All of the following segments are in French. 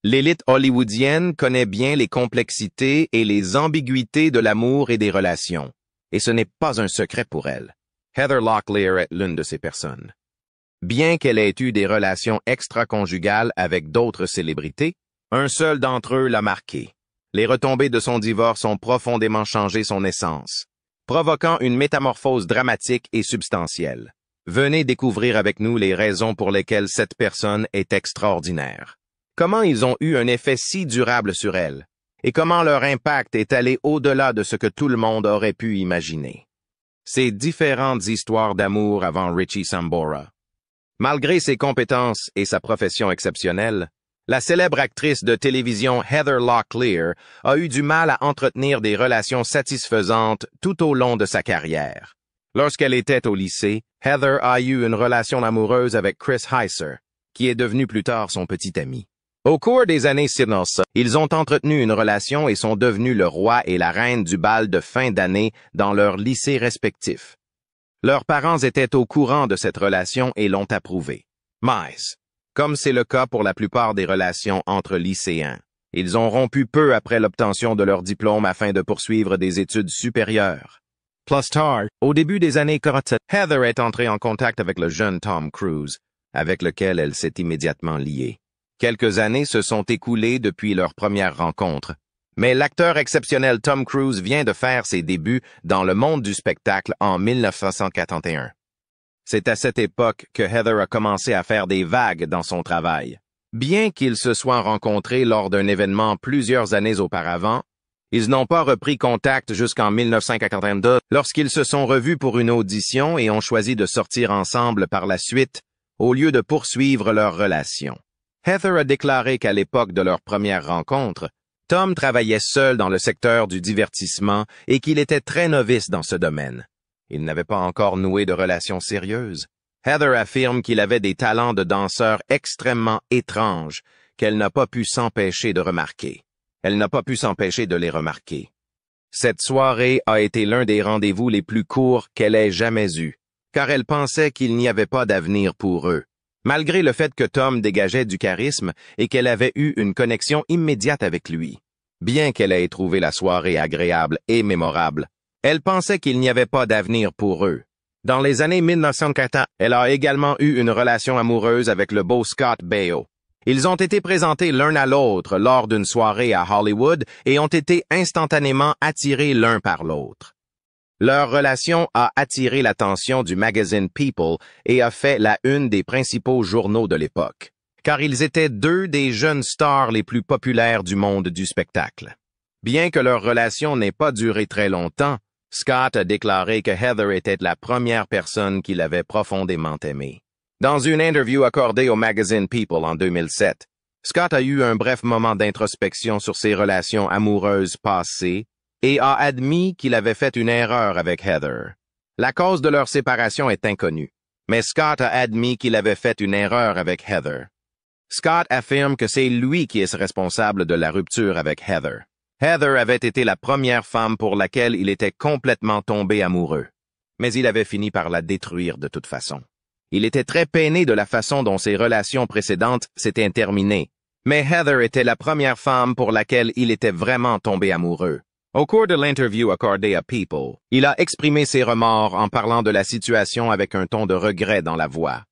L'élite hollywoodienne connaît bien les complexités et les ambiguïtés de l'amour et des relations, et ce n'est pas un secret pour elle. Heather Locklear est l'une de ces personnes. Bien qu'elle ait eu des relations extra-conjugales avec d'autres célébrités, un seul d'entre eux l'a marquée. Les retombées de son divorce ont profondément changé son essence, provoquant une métamorphose dramatique et substantielle. Venez découvrir avec nous les raisons pour lesquelles cette personne est extraordinaire. Comment ils ont eu un effet si durable sur elle, et comment leur impact est allé au-delà de ce que tout le monde aurait pu imaginer. Ces différentes histoires d'amour avant Richie Sambora. Malgré ses compétences et sa profession exceptionnelle, la célèbre actrice de télévision Heather Locklear a eu du mal à entretenir des relations satisfaisantes tout au long de sa carrière. Lorsqu'elle était au lycée, Heather a eu une relation amoureuse avec Chris Heiser, qui est devenu plus tard son petit ami. Au cours des années suivantes, ils ont entretenu une relation et sont devenus le roi et la reine du bal de fin d'année dans leurs lycées respectifs. Leurs parents étaient au courant de cette relation et l'ont approuvée. Mais, comme c'est le cas pour la plupart des relations entre lycéens, ils ont rompu peu après l'obtention de leur diplôme afin de poursuivre des études supérieures. Plus tard, au début des années 40, Heather est entrée en contact avec le jeune Tom Cruise, avec lequel elle s'est immédiatement liée. Quelques années se sont écoulées depuis leur première rencontre, mais l'acteur exceptionnel Tom Cruise vient de faire ses débuts dans le monde du spectacle en 1941. C'est à cette époque que Heather a commencé à faire des vagues dans son travail. Bien qu'ils se soient rencontrés lors d'un événement plusieurs années auparavant, ils n'ont pas repris contact jusqu'en 1942 lorsqu'ils se sont revus pour une audition et ont choisi de sortir ensemble par la suite au lieu de poursuivre leur relation. Heather a déclaré qu'à l'époque de leur première rencontre, Tom travaillait seul dans le secteur du divertissement et qu'il était très novice dans ce domaine. Il n'avait pas encore noué de relations sérieuses. Heather affirme qu'il avait des talents de danseur extrêmement étranges qu'elle n'a pas pu s'empêcher de remarquer. Elle n'a pas pu s'empêcher de les remarquer. Cette soirée a été l'un des rendez-vous les plus courts qu'elle ait jamais eus, car elle pensait qu'il n'y avait pas d'avenir pour eux. Malgré le fait que Tom dégageait du charisme et qu'elle avait eu une connexion immédiate avec lui. Bien qu'elle ait trouvé la soirée agréable et mémorable, elle pensait qu'il n'y avait pas d'avenir pour eux. Dans les années 1940, elle a également eu une relation amoureuse avec le beau Scott Baio. Ils ont été présentés l'un à l'autre lors d'une soirée à Hollywood et ont été instantanément attirés l'un par l'autre. Leur relation a attiré l'attention du magazine People et a fait la une des principaux journaux de l'époque, car ils étaient deux des jeunes stars les plus populaires du monde du spectacle. Bien que leur relation n'ait pas duré très longtemps, Scott a déclaré que Heather était la première personne qu'il avait profondément aimée. Dans une interview accordée au magazine People en 2007, Scott a eu un bref moment d'introspection sur ses relations amoureuses passées et a admis qu'il avait fait une erreur avec Heather. La cause de leur séparation est inconnue, mais Scott a admis qu'il avait fait une erreur avec Heather. Scott affirme que c'est lui qui est responsable de la rupture avec Heather. Heather avait été la première femme pour laquelle il était complètement tombé amoureux, mais il avait fini par la détruire de toute façon. Il était très peiné de la façon dont ses relations précédentes s'étaient terminées, mais Heather était la première femme pour laquelle il était vraiment tombé amoureux. Au cours de l'interview accordée à People, il a exprimé ses remords en parlant de la situation avec un ton de regret dans la voix.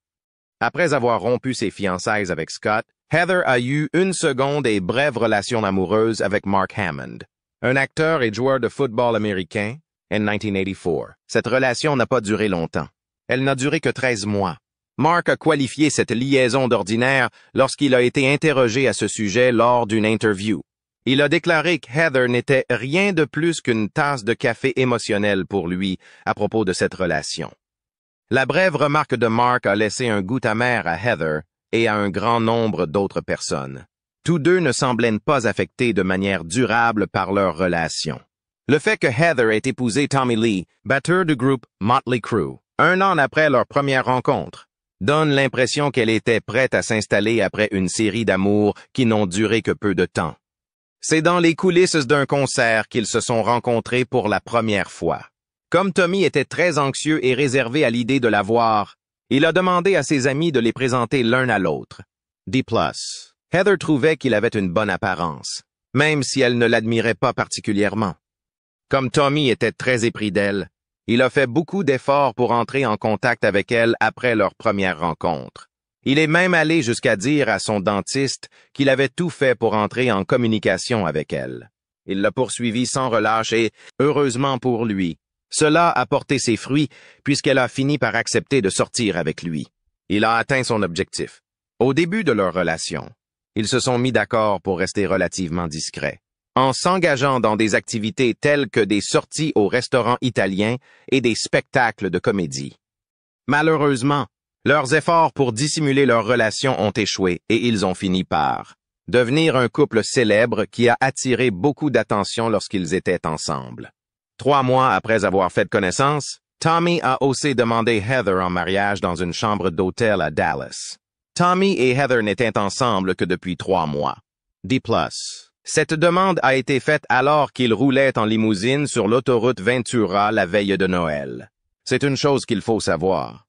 Après avoir rompu ses fiançailles avec Scott, Heather a eu une seconde et brève relation amoureuse avec Mark Hammond, un acteur et joueur de football américain, en 1984. Cette relation n'a pas duré longtemps. Elle n'a duré que 13 mois. Mark a qualifié cette liaison d'ordinaire lorsqu'il a été interrogé à ce sujet lors d'une interview. Il a déclaré que Heather n'était rien de plus qu'une tasse de café émotionnel pour lui à propos de cette relation. La brève remarque de Mark a laissé un goût amer à Heather et à un grand nombre d'autres personnes. Tous deux ne semblaient pas affectés de manière durable par leur relation. Le fait que Heather ait épousé Tommy Lee, batteur du groupe Motley Crue, un an après leur première rencontre, donne l'impression qu'elle était prête à s'installer après une série d'amours qui n'ont duré que peu de temps. C'est dans les coulisses d'un concert qu'ils se sont rencontrés pour la première fois. Comme Tommy était très anxieux et réservé à l'idée de la voir, il a demandé à ses amis de les présenter l'un à l'autre. D+. Heather trouvait qu'il avait une bonne apparence, même si elle ne l'admirait pas particulièrement. Comme Tommy était très épris d'elle, il a fait beaucoup d'efforts pour entrer en contact avec elle après leur première rencontre. Il est même allé jusqu'à dire à son dentiste qu'il avait tout fait pour entrer en communication avec elle. Il l'a poursuivie sans relâche et, heureusement pour lui, cela a porté ses fruits puisqu'elle a fini par accepter de sortir avec lui. Il a atteint son objectif. Au début de leur relation, ils se sont mis d'accord pour rester relativement discrets, en s'engageant dans des activités telles que des sorties au restaurant italien et des spectacles de comédie. Malheureusement, leurs efforts pour dissimuler leur relation ont échoué et ils ont fini par devenir un couple célèbre qui a attiré beaucoup d'attention lorsqu'ils étaient ensemble. 3 mois après avoir fait connaissance, Tommy a osé demander Heather en mariage dans une chambre d'hôtel à Dallas. Tommy et Heather n'étaient ensemble que depuis 3 mois. D+. Cette demande a été faite alors qu'ils roulaient en limousine sur l'autoroute Ventura la veille de Noël. C'est une chose qu'il faut savoir.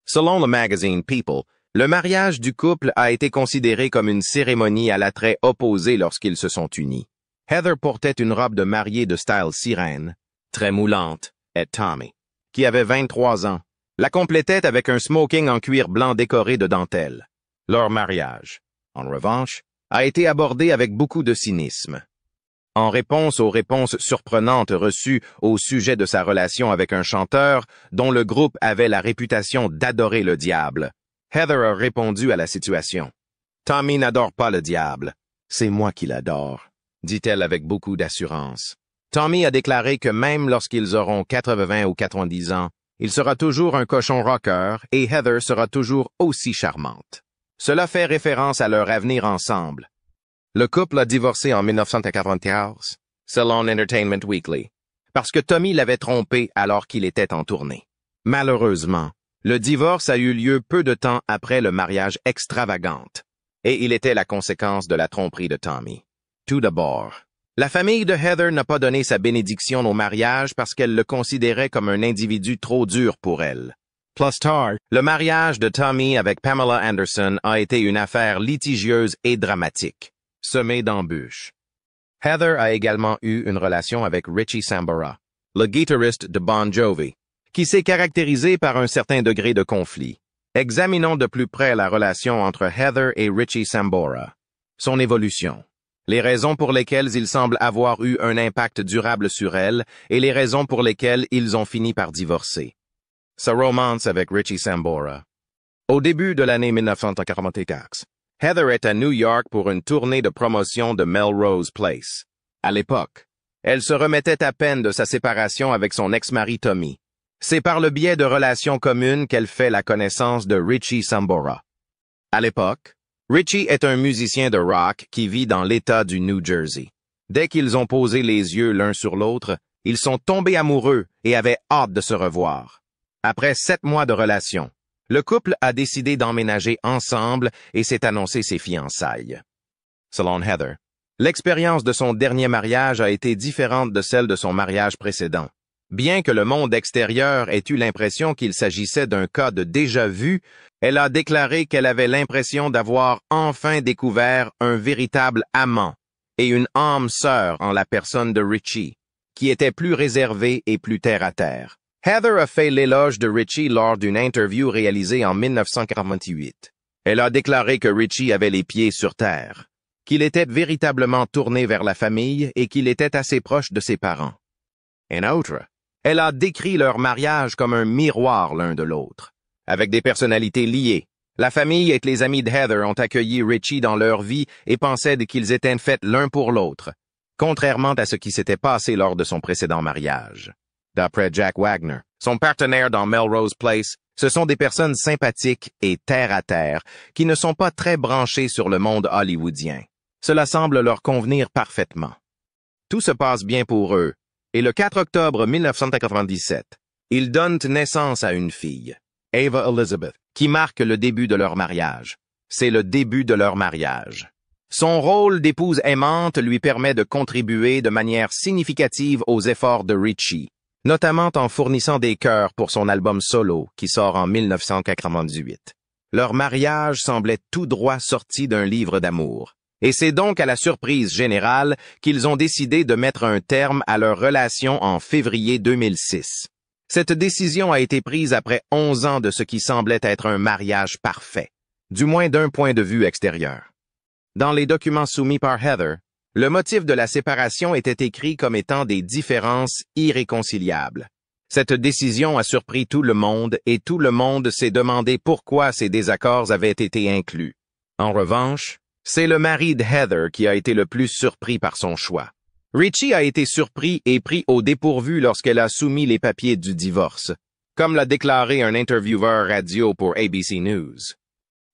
Selon le magazine People, le mariage du couple a été considéré comme une cérémonie à l'attrait opposé lorsqu'ils se sont unis. Heather portait une robe de mariée de style sirène, très moulante, et Tommy, qui avait 23 ans, la complétait avec un smoking en cuir blanc décoré de dentelle. Leur mariage, en revanche, a été abordé avec beaucoup de cynisme. En réponse aux réponses surprenantes reçues au sujet de sa relation avec un chanteur dont le groupe avait la réputation d'adorer le diable, Heather a répondu à la situation. « Tommy n'adore pas le diable. C'est moi qui l'adore », dit-elle avec beaucoup d'assurance. Tommy a déclaré que même lorsqu'ils auront 80 ou 90 ans, il sera toujours un cochon rocker et Heather sera toujours aussi charmante. Cela fait référence à leur avenir ensemble. Le couple a divorcé en 1994, selon Entertainment Weekly, parce que Tommy l'avait trompé alors qu'il était en tournée. Malheureusement, le divorce a eu lieu peu de temps après le mariage extravagant, et il était la conséquence de la tromperie de Tommy. Tout d'abord, la famille de Heather n'a pas donné sa bénédiction au mariage parce qu'elle le considérait comme un individu trop dur pour elle. Plus tard, le mariage de Tommy avec Pamela Anderson a été une affaire litigieuse et dramatique, semée d'embûches. Heather a également eu une relation avec Richie Sambora, le guitariste de Bon Jovi, qui s'est caractérisé par un certain degré de conflit. Examinons de plus près la relation entre Heather et Richie Sambora, son évolution, les raisons pour lesquelles il semble avoir eu un impact durable sur elle et les raisons pour lesquelles ils ont fini par divorcer. Sa romance avec Richie Sambora. Au début de l'année 1944, Heather est à New York pour une tournée de promotion de Melrose Place. À l'époque, elle se remettait à peine de sa séparation avec son ex-mari Tommy. C'est par le biais de relations communes qu'elle fait la connaissance de Richie Sambora. À l'époque, Richie est un musicien de rock qui vit dans l'État du New Jersey. Dès qu'ils ont posé les yeux l'un sur l'autre, ils sont tombés amoureux et avaient hâte de se revoir. Après 7 mois de relation, le couple a décidé d'emménager ensemble et s'est annoncé ses fiançailles. Selon Heather, l'expérience de son dernier mariage a été différente de celle de son mariage précédent. Bien que le monde extérieur ait eu l'impression qu'il s'agissait d'un cas de déjà-vu, elle a déclaré qu'elle avait l'impression d'avoir enfin découvert un véritable amant et une âme sœur en la personne de Richie, qui était plus réservé et plus terre-à-terre. Heather a fait l'éloge de Richie lors d'une interview réalisée en 1948. Elle a déclaré que Richie avait les pieds sur terre, qu'il était véritablement tourné vers la famille et qu'il était assez proche de ses parents. En outre, elle a décrit leur mariage comme un miroir l'un de l'autre, avec des personnalités liées. La famille et les amis de Heather ont accueilli Richie dans leur vie et pensaient qu'ils étaient faits l'un pour l'autre, contrairement à ce qui s'était passé lors de son précédent mariage. D'après Jack Wagner, son partenaire dans Melrose Place, ce sont des personnes sympathiques et terre-à-terre qui ne sont pas très branchées sur le monde hollywoodien. Cela semble leur convenir parfaitement. Tout se passe bien pour eux, et le 4 octobre 1997, ils donnent naissance à une fille, Ava Elizabeth, qui marque le début de leur mariage. C'est le début de leur mariage. Son rôle d'épouse aimante lui permet de contribuer de manière significative aux efforts de Richie, notamment en fournissant des chœurs pour son album solo qui sort en 1998. Leur mariage semblait tout droit sorti d'un livre d'amour. Et c'est donc à la surprise générale qu'ils ont décidé de mettre un terme à leur relation en février 2006. Cette décision a été prise après 11 ans de ce qui semblait être un mariage parfait, du moins d'un point de vue extérieur. Dans les documents soumis par Heather, le motif de la séparation était écrit comme étant des différences irréconciliables. Cette décision a surpris tout le monde et tout le monde s'est demandé pourquoi ces désaccords avaient été inclus. En revanche, c'est le mari de Heather qui a été le plus surpris par son choix. Richie a été surpris et pris au dépourvu lorsqu'elle a soumis les papiers du divorce, comme l'a déclaré un intervieweur radio pour ABC News.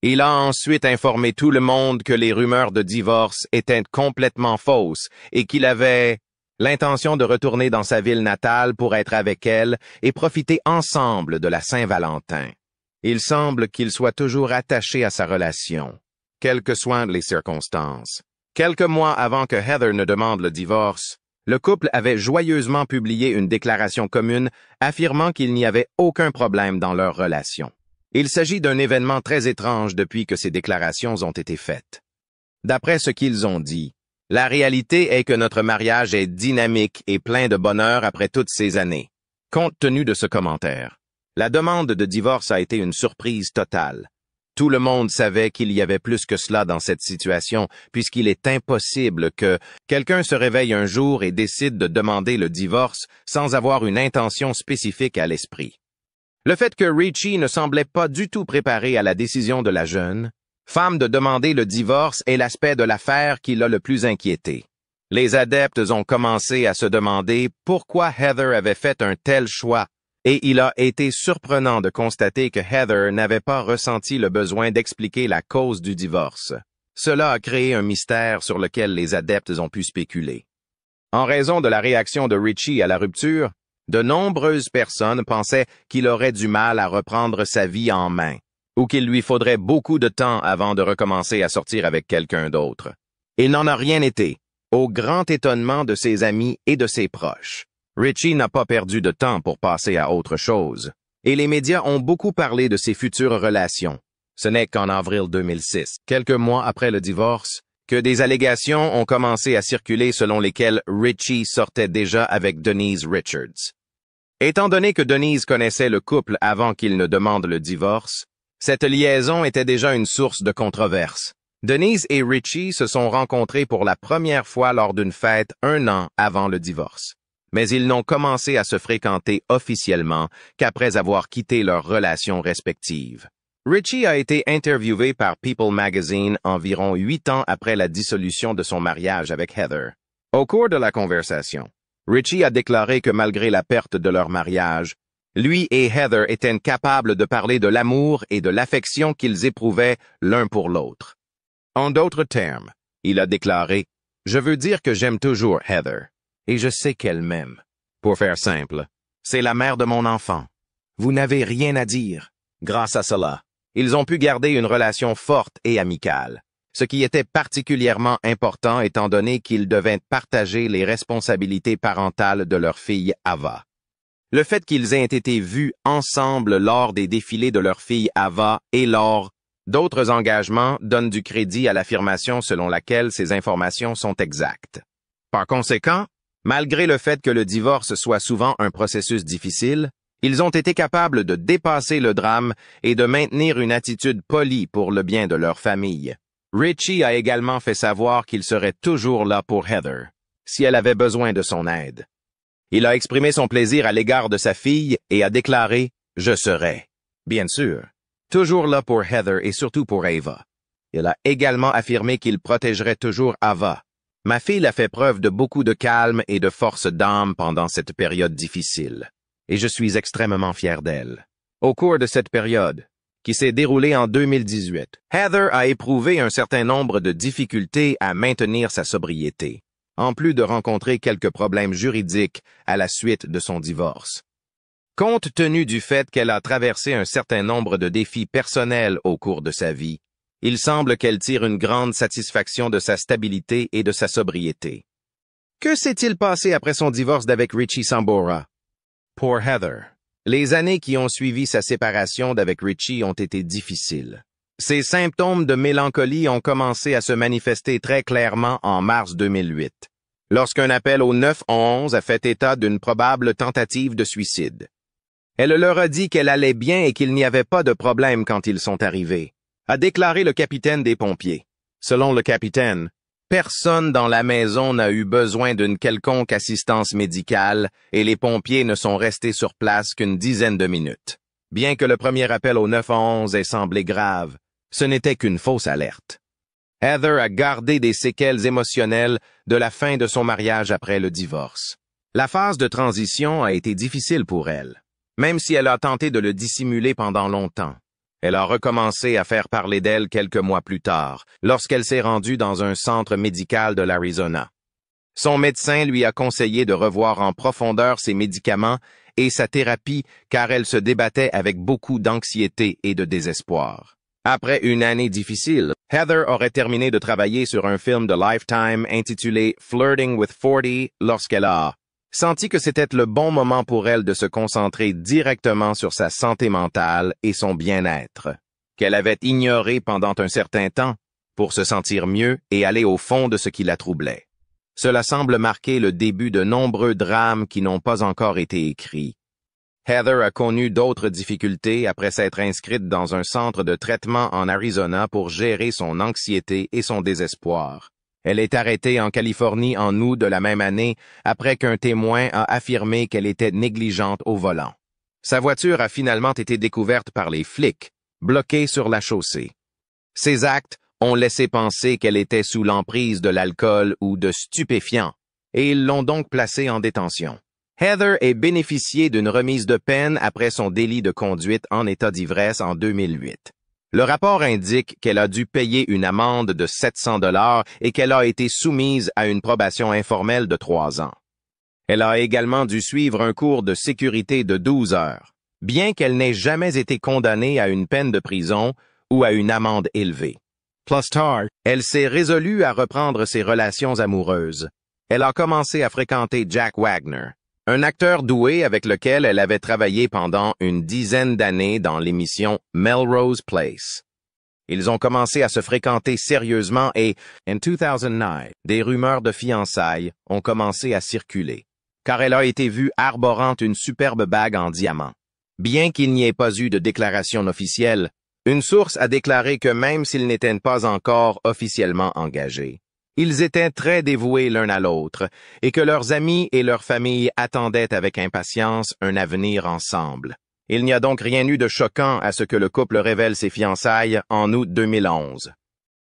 Il a ensuite informé tout le monde que les rumeurs de divorce étaient complètement fausses et qu'il avait l'intention de retourner dans sa ville natale pour être avec elle et profiter ensemble de la Saint-Valentin. Il semble qu'il soit toujours attaché à sa relation, quelles que soient les circonstances. Quelques mois avant que Heather ne demande le divorce, le couple avait joyeusement publié une déclaration commune affirmant qu'il n'y avait aucun problème dans leur relation. Il s'agit d'un événement très étrange depuis que ces déclarations ont été faites. D'après ce qu'ils ont dit, la réalité est que notre mariage est dynamique et plein de bonheur après toutes ces années. Compte tenu de ce commentaire, la demande de divorce a été une surprise totale. Tout le monde savait qu'il y avait plus que cela dans cette situation, puisqu'il est impossible que quelqu'un se réveille un jour et décide de demander le divorce sans avoir une intention spécifique à l'esprit. Le fait que Richie ne semblait pas du tout préparé à la décision de la jeune femme de demander le divorce est l'aspect de l'affaire qui l'a le plus inquiété. Les adeptes ont commencé à se demander pourquoi Heather avait fait un tel choix, et il a été surprenant de constater que Heather n'avait pas ressenti le besoin d'expliquer la cause du divorce. Cela a créé un mystère sur lequel les adeptes ont pu spéculer. En raison de la réaction de Richie à la rupture, de nombreuses personnes pensaient qu'il aurait du mal à reprendre sa vie en main, ou qu'il lui faudrait beaucoup de temps avant de recommencer à sortir avec quelqu'un d'autre. Il n'en a rien été, au grand étonnement de ses amis et de ses proches. Richie n'a pas perdu de temps pour passer à autre chose, et les médias ont beaucoup parlé de ses futures relations. Ce n'est qu'en avril 2006, quelques mois après le divorce, que des allégations ont commencé à circuler selon lesquelles Richie sortait déjà avec Denise Richards. Étant donné que Denise connaissait le couple avant qu'il ne demande le divorce, cette liaison était déjà une source de controverse. Denise et Richie se sont rencontrés pour la première fois lors d'une fête 1 an avant le divorce. Mais ils n'ont commencé à se fréquenter officiellement qu'après avoir quitté leurs relations respectives. Richie a été interviewé par People Magazine environ 8 ans après la dissolution de son mariage avec Heather. Au cours de la conversation, Richie a déclaré que malgré la perte de leur mariage, lui et Heather étaient capables de parler de l'amour et de l'affection qu'ils éprouvaient l'un pour l'autre. En d'autres termes, il a déclaré « Je veux dire que j'aime toujours Heather. Et je sais qu'elle m'aime. Pour faire simple, c'est la mère de mon enfant. Vous n'avez rien à dire. » Grâce à cela, ils ont pu garder une relation forte et amicale, ce qui était particulièrement important étant donné qu'ils devaient partager les responsabilités parentales de leur fille Ava. Le fait qu'ils aient été vus ensemble lors des défilés de leur fille Ava et lors d'autres engagements donne du crédit à l'affirmation selon laquelle ces informations sont exactes. Par conséquent, malgré le fait que le divorce soit souvent un processus difficile, ils ont été capables de dépasser le drame et de maintenir une attitude polie pour le bien de leur famille. Richie a également fait savoir qu'il serait toujours là pour Heather, si elle avait besoin de son aide. Il a exprimé son plaisir à l'égard de sa fille et a déclaré « Je serai, bien sûr, toujours là pour Heather et surtout pour Ava. » Il a également affirmé qu'il protégerait toujours Ava. « Ma fille a fait preuve de beaucoup de calme et de force d'âme pendant cette période difficile, et je suis extrêmement fier d'elle. » Au cours de cette période, qui s'est déroulée en 2018, Heather a éprouvé un certain nombre de difficultés à maintenir sa sobriété, en plus de rencontrer quelques problèmes juridiques à la suite de son divorce. Compte tenu du fait qu'elle a traversé un certain nombre de défis personnels au cours de sa vie, il semble qu'elle tire une grande satisfaction de sa stabilité et de sa sobriété. Que s'est-il passé après son divorce d'avec Richie Sambora? Pour Heather, les années qui ont suivi sa séparation d'avec Richie ont été difficiles. Ces symptômes de mélancolie ont commencé à se manifester très clairement en mars 2008, lorsqu'un appel au 911 a fait état d'une probable tentative de suicide. Elle leur a dit qu'elle allait bien et qu'il n'y avait pas de problème quand ils sont arrivés, a déclaré le capitaine des pompiers. Selon le capitaine, personne dans la maison n'a eu besoin d'une quelconque assistance médicale et les pompiers ne sont restés sur place qu'une dizaine de minutes. Bien que le premier appel au 911 ait semblé grave, ce n'était qu'une fausse alerte. Heather a gardé des séquelles émotionnelles de la fin de son mariage après le divorce. La phase de transition a été difficile pour elle, même si elle a tenté de le dissimuler pendant longtemps. Elle a recommencé à faire parler d'elle quelques mois plus tard, lorsqu'elle s'est rendue dans un centre médical de l'Arizona. Son médecin lui a conseillé de revoir en profondeur ses médicaments et sa thérapie car elle se débattait avec beaucoup d'anxiété et de désespoir. Après une année difficile, Heather aurait terminé de travailler sur un film de Lifetime intitulé Flirting with 40 lorsqu'elle a senti que c'était le bon moment pour elle de se concentrer directement sur sa santé mentale et son bien-être, qu'elle avait ignoré pendant un certain temps, pour se sentir mieux et aller au fond de ce qui la troublait. Cela semble marquer le début de nombreux drames qui n'ont pas encore été écrits. Heather a connu d'autres difficultés après s'être inscrite dans un centre de traitement en Arizona pour gérer son anxiété et son désespoir. Elle est arrêtée en Californie en août de la même année après qu'un témoin a affirmé qu'elle était négligente au volant. Sa voiture a finalement été découverte par les flics, bloquée sur la chaussée. Ses actes ont laissé penser qu'elle était sous l'emprise de l'alcool ou de stupéfiants, et ils l'ont donc placée en détention. Heather a bénéficié d'une remise de peine après son délit de conduite en état d'ivresse en 2008. Le rapport indique qu'elle a dû payer une amende de 700 $ et qu'elle a été soumise à une probation informelle de 3 ans. Elle a également dû suivre un cours de sécurité de 12 heures, bien qu'elle n'ait jamais été condamnée à une peine de prison ou à une amende élevée. Plus tard, elle s'est résolue à reprendre ses relations amoureuses. Elle a commencé à fréquenter Jack Wagner, un acteur doué avec lequel elle avait travaillé pendant une dizaine d'années dans l'émission Melrose Place. Ils ont commencé à se fréquenter sérieusement et, en 2009, des rumeurs de fiançailles ont commencé à circuler, car elle a été vue arborant une superbe bague en diamant. Bien qu'il n'y ait pas eu de déclaration officielle, une source a déclaré que même s'ils n'étaient pas encore officiellement engagés, ils étaient très dévoués l'un à l'autre et que leurs amis et leurs familles attendaient avec impatience un avenir ensemble. Il n'y a donc rien eu de choquant à ce que le couple révèle ses fiançailles en août 2011.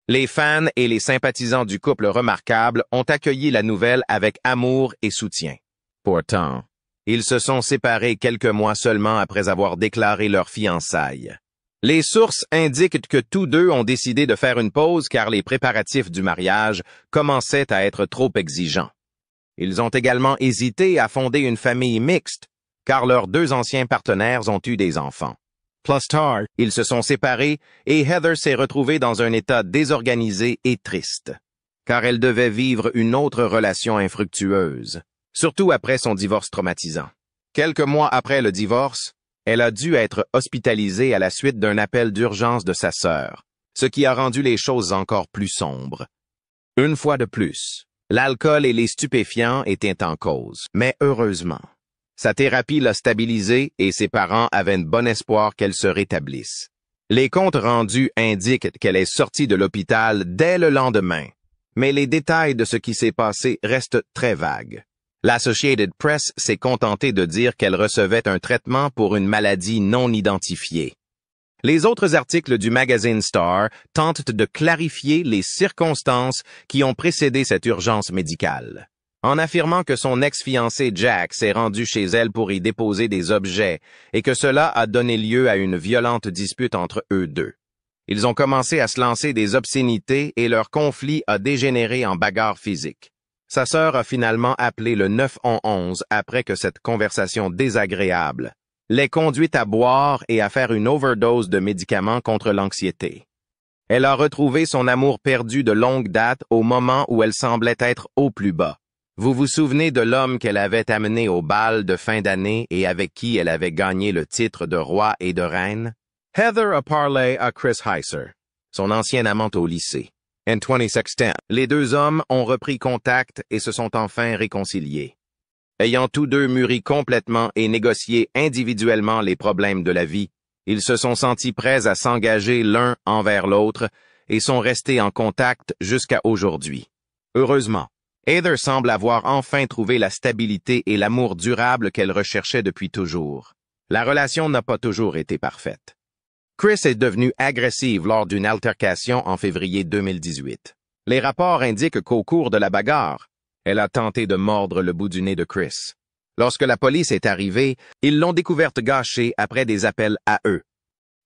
Les fans et les sympathisants du couple remarquable ont accueilli la nouvelle avec amour et soutien. Pourtant, ils se sont séparés quelques mois seulement après avoir déclaré leurs fiançailles. Les sources indiquent que tous deux ont décidé de faire une pause car les préparatifs du mariage commençaient à être trop exigeants. Ils ont également hésité à fonder une famille mixte car leurs 2 anciens partenaires ont eu des enfants. Plus tard, ils se sont séparés et Heather s'est retrouvée dans un état désorganisé et triste, car elle devait vivre une autre relation infructueuse, surtout après son divorce traumatisant. Quelques mois après le divorce, elle a dû être hospitalisée à la suite d'un appel d'urgence de sa sœur, ce qui a rendu les choses encore plus sombres. Une fois de plus, l'alcool et les stupéfiants étaient en cause, mais heureusement, sa thérapie l'a stabilisée et ses parents avaient un bon espoir qu'elle se rétablisse. Les comptes rendus indiquent qu'elle est sortie de l'hôpital dès le lendemain, mais les détails de ce qui s'est passé restent très vagues. L'Associated Press s'est contenté de dire qu'elle recevait un traitement pour une maladie non identifiée. Les autres articles du magazine Star tentent de clarifier les circonstances qui ont précédé cette urgence médicale, en affirmant que son ex-fiancé Jack s'est rendu chez elle pour y déposer des objets et que cela a donné lieu à une violente dispute entre eux deux. Ils ont commencé à se lancer des obscénités et leur conflit a dégénéré en bagarre physique. Sa sœur a finalement appelé le 911 après que cette conversation désagréable l'ait conduite à boire et à faire une overdose de médicaments contre l'anxiété. Elle a retrouvé son amour perdu de longue date au moment où elle semblait être au plus bas. Vous vous souvenez de l'homme qu'elle avait amené au bal de fin d'année et avec qui elle avait gagné le titre de roi et de reine? Heather a parlé à Chris Heiser, son ancienne amante au lycée. En 2016, les deux hommes ont repris contact et se sont enfin réconciliés. Ayant tous deux mûri complètement et négocié individuellement les problèmes de la vie, ils se sont sentis prêts à s'engager l'un envers l'autre et sont restés en contact jusqu'à aujourd'hui. Heureusement, Heather semble avoir enfin trouvé la stabilité et l'amour durable qu'elle recherchait depuis toujours. La relation n'a pas toujours été parfaite. Chris est devenue agressive lors d'une altercation en février 2018. Les rapports indiquent qu'au cours de la bagarre, elle a tenté de mordre le bout du nez de Chris. Lorsque la police est arrivée, ils l'ont découverte gâchée après des appels à eux.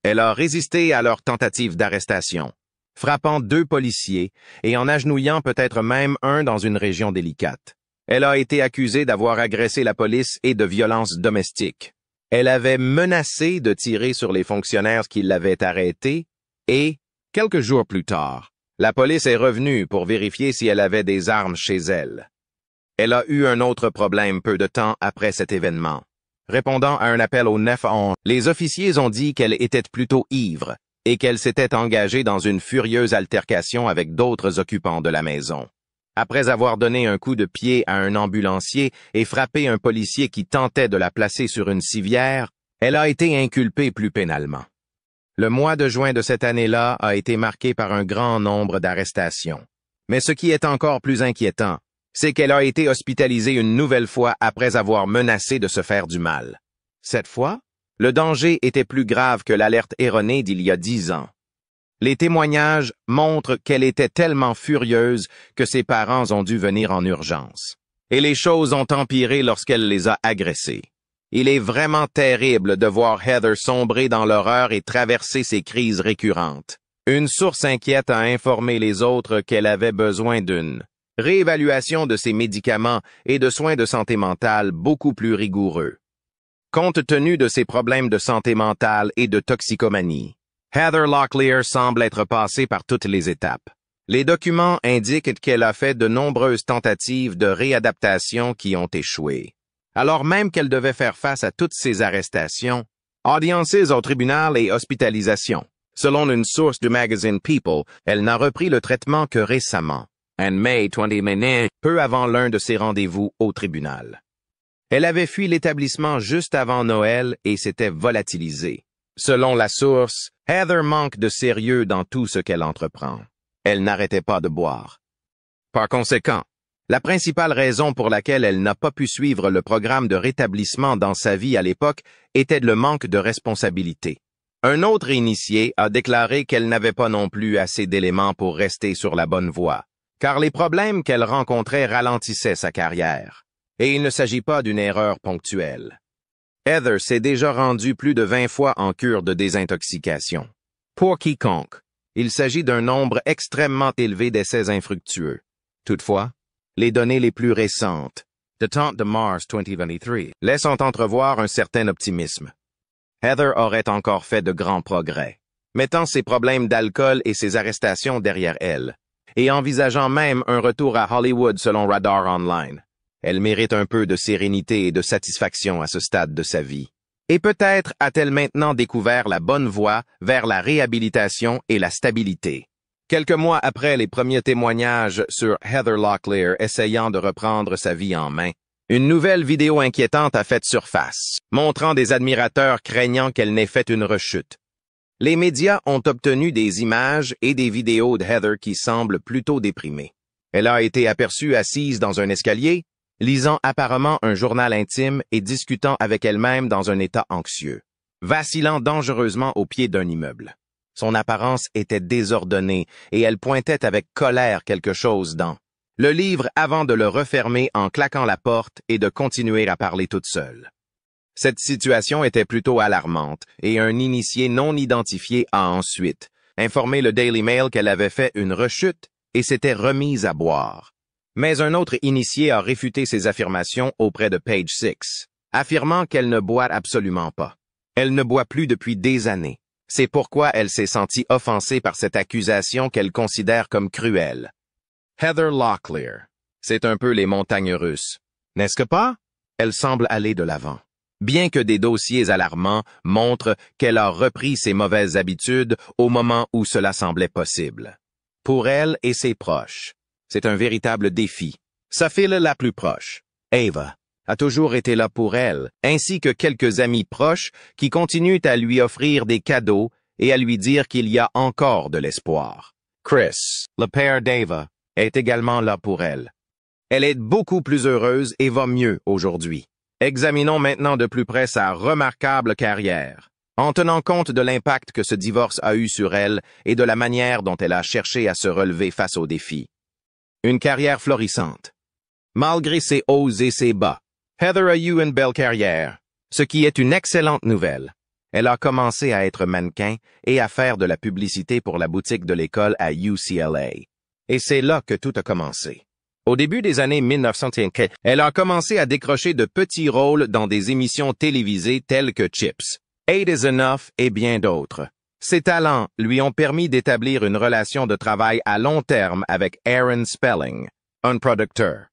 Elle a résisté à leur tentative d'arrestation, frappant 2 policiers et en agenouillant peut-être même un dans une région délicate. Elle a été accusée d'avoir agressé la police et de violences domestiques. Elle avait menacé de tirer sur les fonctionnaires qui l'avaient arrêtée et, quelques jours plus tard, la police est revenue pour vérifier si elle avait des armes chez elle. Elle a eu un autre problème peu de temps après cet événement. Répondant à un appel au 911, les officiers ont dit qu'elle était plutôt ivre et qu'elle s'était engagée dans une furieuse altercation avec d'autres occupants de la maison. Après avoir donné un coup de pied à un ambulancier et frappé un policier qui tentait de la placer sur une civière, elle a été inculpée plus pénalement. Le mois de juin de cette année-là a été marqué par un grand nombre d'arrestations. Mais ce qui est encore plus inquiétant, c'est qu'elle a été hospitalisée une nouvelle fois après avoir menacé de se faire du mal. Cette fois, le danger était plus grave que l'alerte erronée d'il y a 10 ans. Les témoignages montrent qu'elle était tellement furieuse que ses parents ont dû venir en urgence. Et les choses ont empiré lorsqu'elle les a agressés. Il est vraiment terrible de voir Heather sombrer dans l'horreur et traverser ses crises récurrentes. Une source inquiète a informé les autres qu'elle avait besoin d'une réévaluation de ses médicaments et de soins de santé mentale beaucoup plus rigoureux. Compte tenu de ses problèmes de santé mentale et de toxicomanie, Heather Locklear semble être passée par toutes les étapes. Les documents indiquent qu'elle a fait de nombreuses tentatives de réadaptation qui ont échoué. Alors même qu'elle devait faire face à toutes ces arrestations, audiences au tribunal et hospitalisation. Selon une source du magazine People, elle n'a repris le traitement que récemment, en mai 2020, peu avant l'un de ses rendez-vous au tribunal. Elle avait fui l'établissement juste avant Noël et s'était volatilisée. Selon la source, Heather manque de sérieux dans tout ce qu'elle entreprend. Elle n'arrêtait pas de boire. Par conséquent, la principale raison pour laquelle elle n'a pas pu suivre le programme de rétablissement dans sa vie à l'époque était le manque de responsabilité. Un autre initié a déclaré qu'elle n'avait pas non plus assez d'éléments pour rester sur la bonne voie, car les problèmes qu'elle rencontrait ralentissaient sa carrière. Et il ne s'agit pas d'une erreur ponctuelle. Heather s'est déjà rendue plus de 20 fois en cure de désintoxication. Pour quiconque, il s'agit d'un nombre extrêmement élevé d'essais infructueux. Toutefois, les données les plus récentes, The 10 de mars 2023, laissent entrevoir un certain optimisme. Heather aurait encore fait de grands progrès, mettant ses problèmes d'alcool et ses arrestations derrière elle, et envisageant même un retour à Hollywood selon Radar Online. Elle mérite un peu de sérénité et de satisfaction à ce stade de sa vie. Et peut-être a-t-elle maintenant découvert la bonne voie vers la réhabilitation et la stabilité. Quelques mois après les premiers témoignages sur Heather Locklear essayant de reprendre sa vie en main, une nouvelle vidéo inquiétante a fait surface, montrant des admirateurs craignant qu'elle n'ait fait une rechute. Les médias ont obtenu des images et des vidéos de Heather qui semblent plutôt déprimées. Elle a été aperçue assise dans un escalier, lisant apparemment un journal intime et discutant avec elle-même dans un état anxieux, vacillant dangereusement au pied d'un immeuble. Son apparence était désordonnée et elle pointait avec colère quelque chose dans le livre avant de le refermer en claquant la porte et de continuer à parler toute seule. Cette situation était plutôt alarmante et un initié non identifié a ensuite informé le Daily Mail qu'elle avait fait une rechute et s'était remise à boire. Mais un autre initié a réfuté ces affirmations auprès de Page Six, affirmant qu'elle ne boit absolument pas. Elle ne boit plus depuis des années. C'est pourquoi elle s'est sentie offensée par cette accusation qu'elle considère comme cruelle. Heather Locklear. C'est un peu les montagnes russes. N'est-ce que pas? Elle semble aller de l'avant. bien que des dossiers alarmants montrent qu'elle a repris ses mauvaises habitudes au moment où cela semblait possible. Pour elle et ses proches, c'est un véritable défi. Sa fille la plus proche, Ava, a toujours été là pour elle, ainsi que quelques amis proches qui continuent à lui offrir des cadeaux et à lui dire qu'il y a encore de l'espoir. Chris, le père d'Ava, est également là pour elle. Elle est beaucoup plus heureuse et va mieux aujourd'hui. Examinons maintenant de plus près sa remarquable carrière, en tenant compte de l'impact que ce divorce a eu sur elle et de la manière dont elle a cherché à se relever face aux défis. Une carrière florissante. Malgré ses hauts et ses bas, Heather a eu une belle carrière, ce qui est une excellente nouvelle. Elle a commencé à être mannequin et à faire de la publicité pour la boutique de l'école à UCLA. Et c'est là que tout a commencé. Au début des années 1950, elle a commencé à décrocher de petits rôles dans des émissions télévisées telles que Chips, Eight is Enough et bien d'autres. Ses talents lui ont permis d'établir une relation de travail à long terme avec Aaron Spelling, un producteur.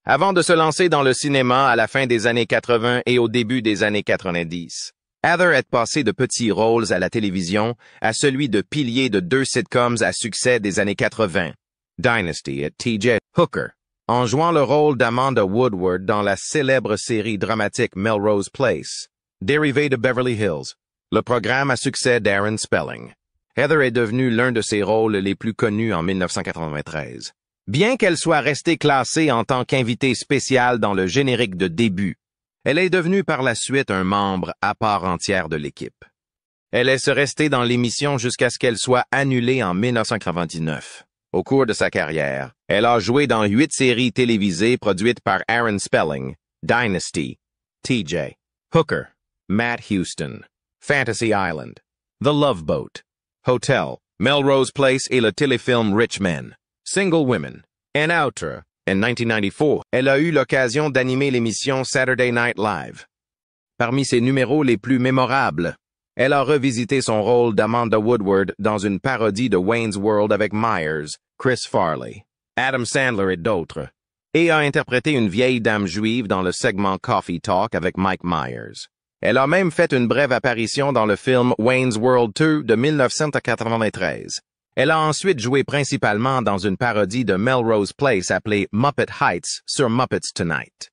Avant de se lancer dans le cinéma à la fin des années 80 et au début des années 90, Heather est passée de petits rôles à la télévision à celui de pilier de 2 sitcoms à succès des années 80, Dynasty et T.J. Hooker, en jouant le rôle d'Amanda Woodward dans la célèbre série dramatique Melrose Place, dérivée de Beverly Hills, le programme à succès d'Aaron Spelling. Heather est devenue l'un de ses rôles les plus connus en 1993. Bien qu'elle soit restée classée en tant qu'invitée spéciale dans le générique de début, elle est devenue par la suite un membre à part entière de l'équipe. Elle est restée dans l'émission jusqu'à ce qu'elle soit annulée en 1999. Au cours de sa carrière, elle a joué dans 8 séries télévisées produites par Aaron Spelling, Dynasty, T.J. Hooker, Matt Houston, Fantasy Island, The Love Boat, Hotel, Melrose Place et le téléfilm Rich Men, Single Women, and Outer. En 1994, elle a eu l'occasion d'animer l'émission Saturday Night Live. Parmi ses numéros les plus mémorables, elle a revisité son rôle d'Amanda Woodward dans une parodie de Wayne's World avec Myers, Chris Farley, Adam Sandler et d'autres, et a interprété une vieille dame juive dans le segment Coffee Talk avec Mike Myers. Elle a même fait une brève apparition dans le film Wayne's World 2 de 1993. Elle a ensuite joué principalement dans une parodie de Melrose Place appelée Muppet Heights sur Muppets Tonight.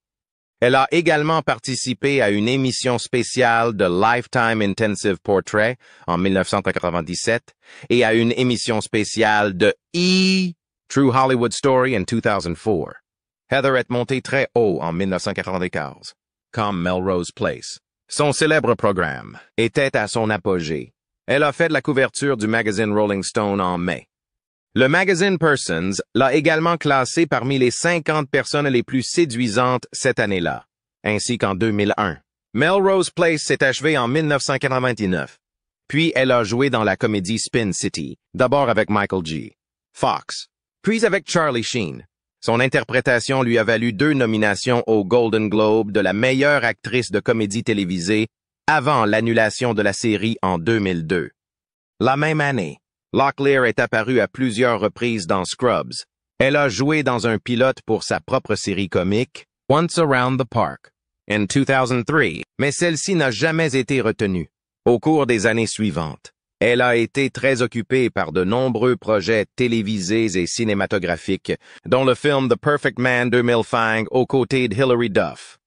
Elle a également participé à une émission spéciale de Lifetime Intensive Portrait en 1997 et à une émission spéciale de True Hollywood Story en 2004. Heather est montée très haut en 1994, comme Melrose Place. Son célèbre programme était à son apogée. Elle a fait de la couverture du magazine Rolling Stone en mai. Le magazine Persons l'a également classée parmi les 50 personnes les plus séduisantes cette année-là, ainsi qu'en 2001. Melrose Place s'est achevée en 1999. Puis elle a joué dans la comédie Spin City, d'abord avec Michael G. Fox, puis avec Charlie Sheen. Son interprétation lui a valu 2 nominations au Golden Globe de la meilleure actrice de comédie télévisée avant l'annulation de la série en 2002. La même année, Locklear est apparue à plusieurs reprises dans Scrubs. Elle a joué dans un pilote pour sa propre série comique, Once Around the Park, en 2003, mais celle-ci n'a jamais été retenue. Au cours des années suivantes, elle a été très occupée par de nombreux projets télévisés et cinématographiques, dont le film The Perfect Man 2005 aux côtés de Hilary Duff.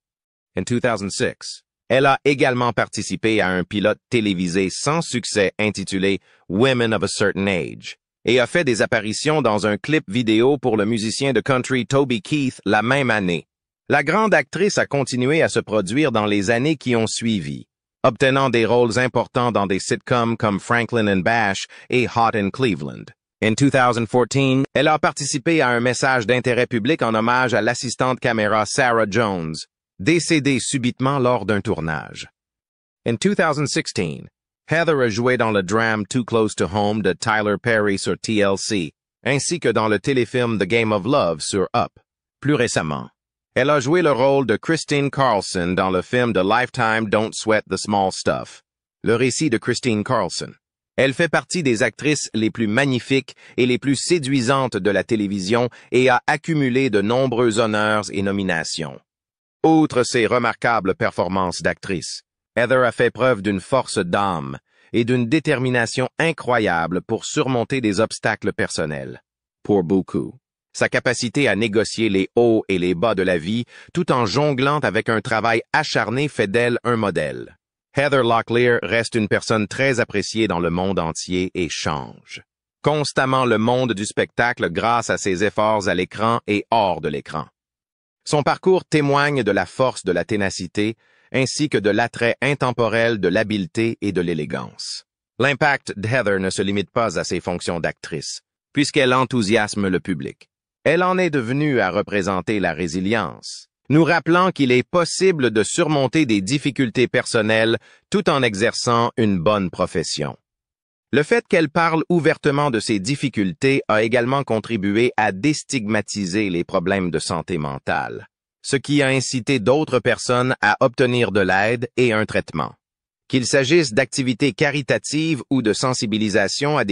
En 2006, elle a également participé à un pilote télévisé sans succès intitulé Women of a Certain Age et a fait des apparitions dans un clip vidéo pour le musicien de country Toby Keith la même année. La grande actrice a continué à se produire dans les années qui ont suivi, obtenant des rôles importants dans des sitcoms comme Franklin and Bash et Hot in Cleveland. En 2014, elle a participé à un message d'intérêt public en hommage à l'assistante caméra Sarah Jones, décédée subitement lors d'un tournage. En 2016, Heather a joué dans le drame Too Close to Home de Tyler Perry sur TLC, ainsi que dans le téléfilm The Game of Love sur Up. Plus récemment, elle a joué le rôle de Christine Carlson dans le film de Lifetime Don't Sweat the Small Stuff, le récit de Christine Carlson. Elle fait partie des actrices les plus magnifiques et les plus séduisantes de la télévision et a accumulé de nombreux honneurs et nominations. Outre ses remarquables performances d'actrice, Heather a fait preuve d'une force d'âme et d'une détermination incroyable pour surmonter des obstacles personnels. Pour beaucoup, sa capacité à négocier les hauts et les bas de la vie tout en jonglant avec un travail acharné fait d'elle un modèle. Heather Locklear reste une personne très appréciée dans le monde entier et change constamment le monde du spectacle grâce à ses efforts à l'écran et hors de l'écran. Son parcours témoigne de la force de la ténacité ainsi que de l'attrait intemporel de l'habileté et de l'élégance. L'impact d'Heather ne se limite pas à ses fonctions d'actrice, puisqu'elle enthousiasme le public. Elle en est devenue à représenter la résilience, nous rappelant qu'il est possible de surmonter des difficultés personnelles tout en exerçant une bonne profession. Le fait qu'elle parle ouvertement de ses difficultés a également contribué à déstigmatiser les problèmes de santé mentale, ce qui a incité d'autres personnes à obtenir de l'aide et un traitement. Qu'il s'agisse d'activités caritatives ou de sensibilisation à des